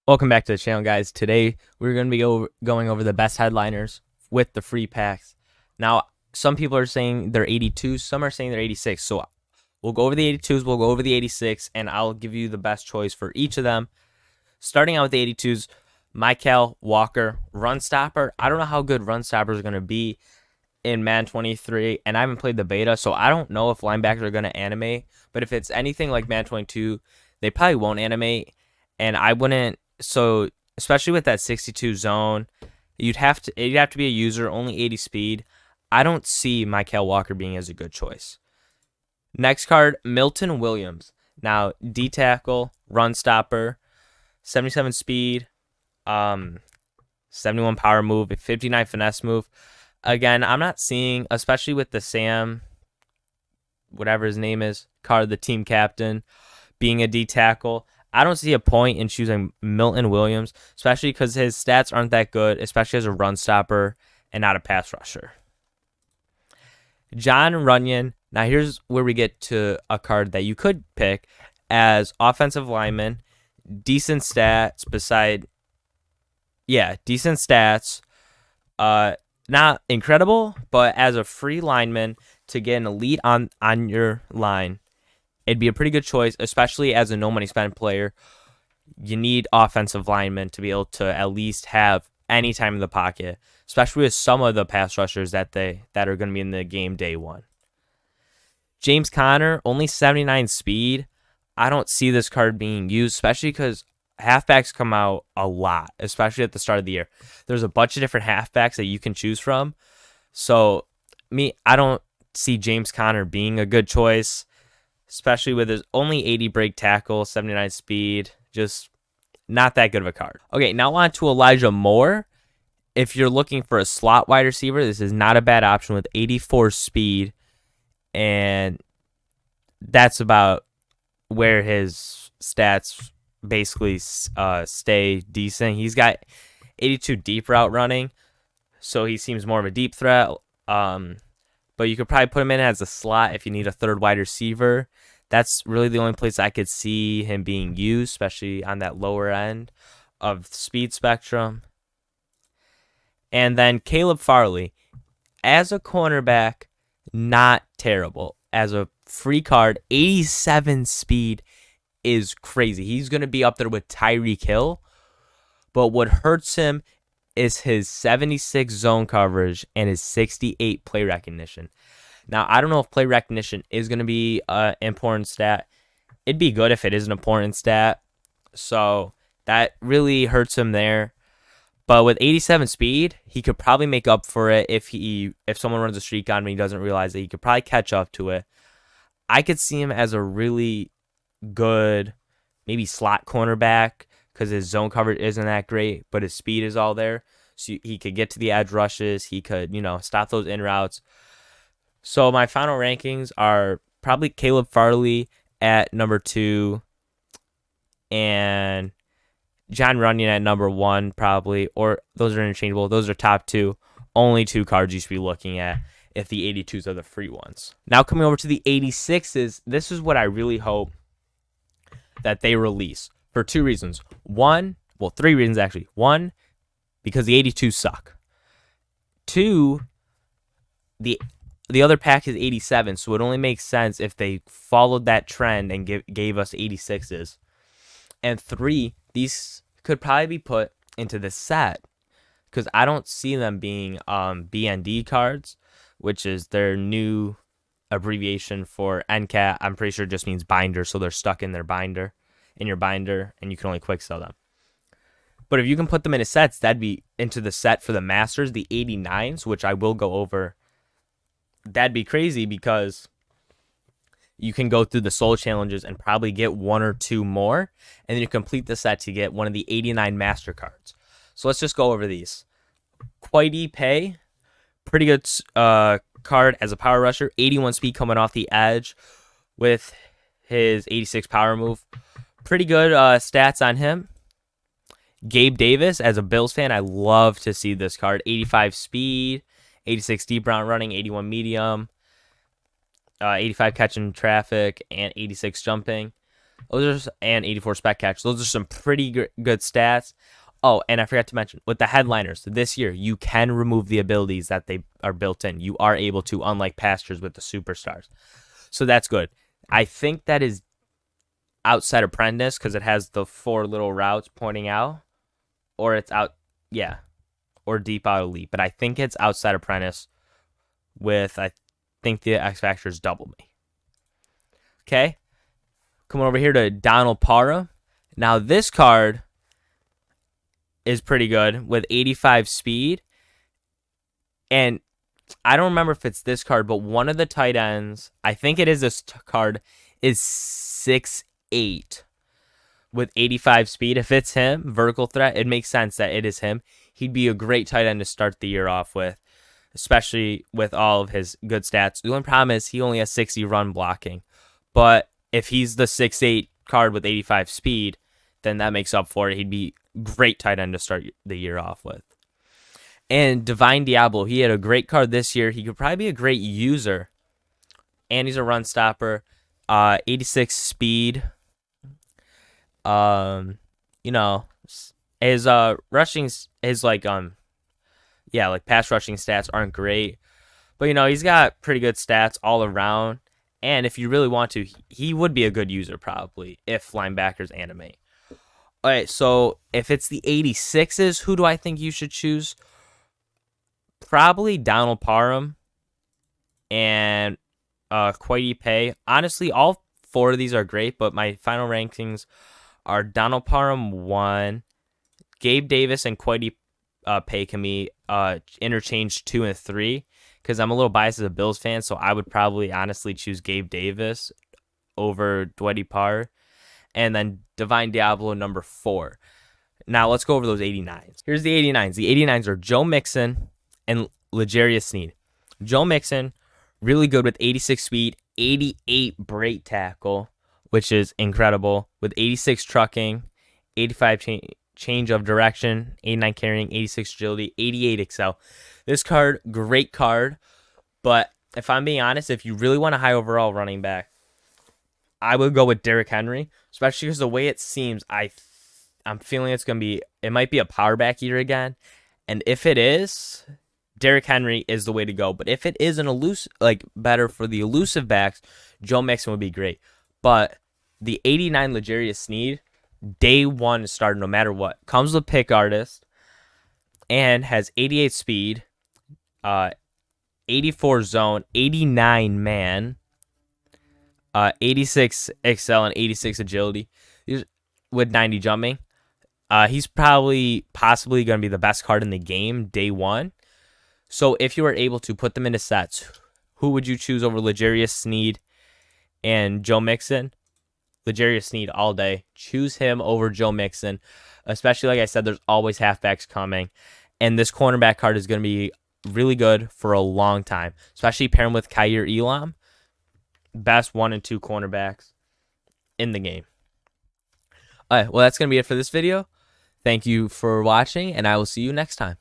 Welcome back to the channel, guys. Today we're going to be going over the best headliners with the free packs. Now, some people are saying they're 82s, some are saying they're 86. So we'll go over the 82s, we'll go over the 86, and I'll give you the best choice for each of them. Starting out with the 82s, Michael Walker, run stopper. I don't know how good run stoppers are going to be in Madden 23, and I haven't played the beta, so I don't know if linebackers are going to animate. But if it's anything like Madden 22, they probably won't animate, and I wouldn't. So especially with that 62 zone, you'd have to be a user, only 80 speed. I don't see Michael Walker being as a good choice. Next card, Milton Williams. Now, D tackle, run stopper, 77 speed, 71 power move, 59 finesse move. Again, I'm not seeing, especially with the Sam, whatever his name is, card, the team captain, being a D tackle. I don't see a point in choosing Milton Williams, especially because his stats aren't that good, especially as a run stopper and not a pass rusher. John Runyon. Now here's where we get to a card that you could pick as offensive lineman. Decent stats decent stats. Not incredible, but as a free lineman to get an elite on your line, it'd be a pretty good choice, especially as a no money spent player. You need offensive linemen to be able to at least have any time in the pocket, especially with some of the pass rushers that are going to be in the game day one. James Conner, only 79 speed. I don't see this card being used, especially because halfbacks come out a lot, especially at the start of the year. There's a bunch of different halfbacks that you can choose from. So, I don't see James Conner being a good choice, especially with his only 80 break tackle, 79 speed. Just not that good of a card. Okay, now on to Elijah Moore. If you're looking for a slot wide receiver, this is not a bad option with 84 speed, and that's about where his stats basically stay decent. He's got 82 deep route running, so he seems more of a deep threat. But you could probably put him in as a slot if you need a third wide receiver. That's really the only place I could see him being used, especially on that lower end of the speed spectrum. And then Caleb Farley, as a cornerback, not terrible. As a free card, 87 speed is crazy. He's going to be up there with Tyreek Hill. But what hurts him is his 76 zone coverage and his 68 play recognition. Now, I don't know if play recognition is going to be an important stat. It'd be good if it is an important stat. So that really hurts him there. But with 87 speed, he could probably make up for it if someone runs a streak on him and he doesn't realize that he could probably catch up to it. I could see him as a really good, maybe slot cornerback because his zone coverage isn't that great, but his speed is all there. So he could get to the edge rushes. He could, stop those in routes. So my final rankings are probably Caleb Farley at number 2 and John Runyon at number 1 probably, or those are interchangeable. Those are top 2. Only 2 cards you should be looking at if the 82s are the free ones. Now coming over to the 86s, this is what I really hope that they release for 2 reasons. 3 reasons actually. 1, because the 82s suck. 2, the other pack is 87, so it only makes sense if they followed that trend and gave us 86s. And 3, these could probably be put into the set because I don't see them being BND cards, which is their new abbreviation for NCAT. I'm pretty sure it just means binder, so they're stuck in your binder, and you can only quick sell them. But if you can put them into sets, that'd be into the set for the Masters, the 89s, which I will go over. That'd be crazy because you can go through the soul challenges and probably get 1 or 2 more, and then you complete the set to get one of the 89 master cards. So let's just go over these. Quidey Pay, pretty good card as a power rusher. 81 speed coming off the edge with his 86 power move. Pretty good stats on him. Gabe Davis, as a Bills fan, I love to see this card. 85 speed, 86 deep route running, 81 medium, 85 catching traffic, and 86 jumping. And 84 spec catch. Those are some pretty good stats. Oh, and I forgot to mention, with the headliners, this year, you can remove the abilities that they are built in. You are able to, unlike pastures with the superstars. So that's good. I think that is Outside Apprentice because it has the 4 little routes pointing out. Or it's or Deep Out Elite. But I think it's Outside Apprentice with, I think the X Factor is double me. Okay. Coming over here to Donald Parham. Now this card is pretty good with 85 speed. And I don't remember if it's this card, but one of the tight ends, I think it is this card, is 6'8" with 85 speed. If it's him, vertical threat, it makes sense that it is him. He'd be a great tight end to start the year off with, especially with all of his good stats. The only problem is he only has 60 run blocking. But if he's the 6'8" card with 85 speed, then that makes up for it. He'd be great tight end to start the year off with. And Divine Diablo, he had a great card this year. He could probably be a great user. And he's a run stopper. 86 speed. You know, his rushing, his like pass rushing stats aren't great. But you know, he's got pretty good stats all around. And if you really want to, he would be a good user probably if linebackers animate. All right, so if it's the 86s, who do I think you should choose? Probably Donald Parham and Kwity Paye. Honestly, all 4 of these are great, but my final rankings are Donald Parham 1, Gabe Davis and Kwity Paye can be interchanged 2 and 3 because I'm a little biased as a Bills fan, so I would probably honestly choose Gabe Davis over Kwity Paye. And then Divine Diablo number 4. Now let's go over those 89s. Here's the 89s. The 89s are Joe Mixon and L'Jarius Sneed. Joe Mixon, really good with 86 speed, 88 break tackle, which is incredible, with 86 trucking, 85 change of direction, 89 carrying, 86 agility, 88 excel. This card, great card, but if I'm being honest, if you really want a high overall running back, I would go with Derrick Henry, especially because the way it seems, I'm feeling it might be a power back year again. And if it is, Derrick Henry is the way to go. But if it is better for the elusive backs, Joe Mixon would be great. But the 89 L'Jarius Sneed, day 1 starter no matter what. Comes with pick artist and has 88 speed, 84 zone, 89 man, 86 excel and 86 agility with 90 jumping. He's possibly going to be the best card in the game day 1. So if you were able to put them into sets, who would you choose over L'Jarius Sneed and Joe Mixon? L'Jarius Sneed all day. Choose him over Joe Mixon. Especially, like I said, there's always halfbacks coming. And this cornerback card is going to be really good for a long time. Especially pairing with Kaiir Elam. Best 1 and 2 cornerbacks in the game. All right, well, that's going to be it for this video. Thank you for watching, and I will see you next time.